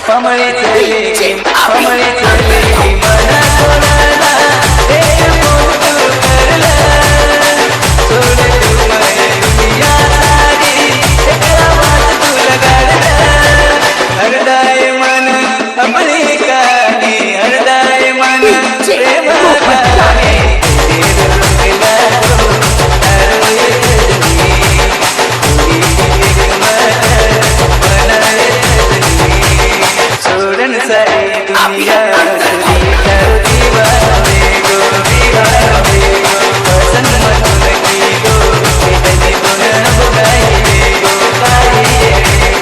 कमरे चले कमरे चले मना कोराला एक फोन करला छोड़ तू मैं दुनिया सारी एकरा बात तू लगाड़ला हरदाए मन अपने काहे हरदाए मन प्रेम काहे तेरे रुकला हर छोड़न सारी दुनिया तुझी करो दीवाने गो दीवाने गो पसंद मत लगी गो इतनी तो न बुलाइए गो पाइए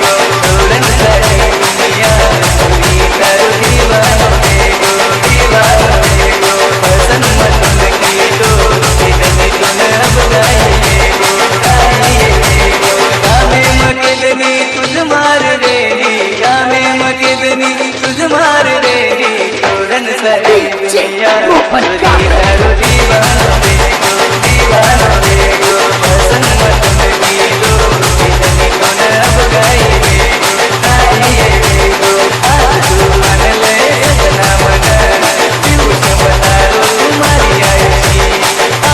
गो छोड़न सारी दुनिया तुझी करो दीवाने गो दीवाने गो पसंद मत लगी गो इतनी तो न बुलाइए गो पाइए गो गामे मकेदनी तुझ मार रेगी गामे मकेदनी तुझ मार रेगी छोड़न सारी दुनिया तुझी करो दीवाने गो दीवाने गो पसंद मत लगी गो इतनी तो न बुलाइए गो आइए गो आज तू मान ले इतना मन क्यों समझारो तुम्हारी आईची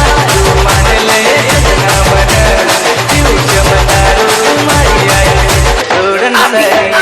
आज तू मान ले इतना मन क्यों समझारो तुम्हारी आईची छोड़न सारी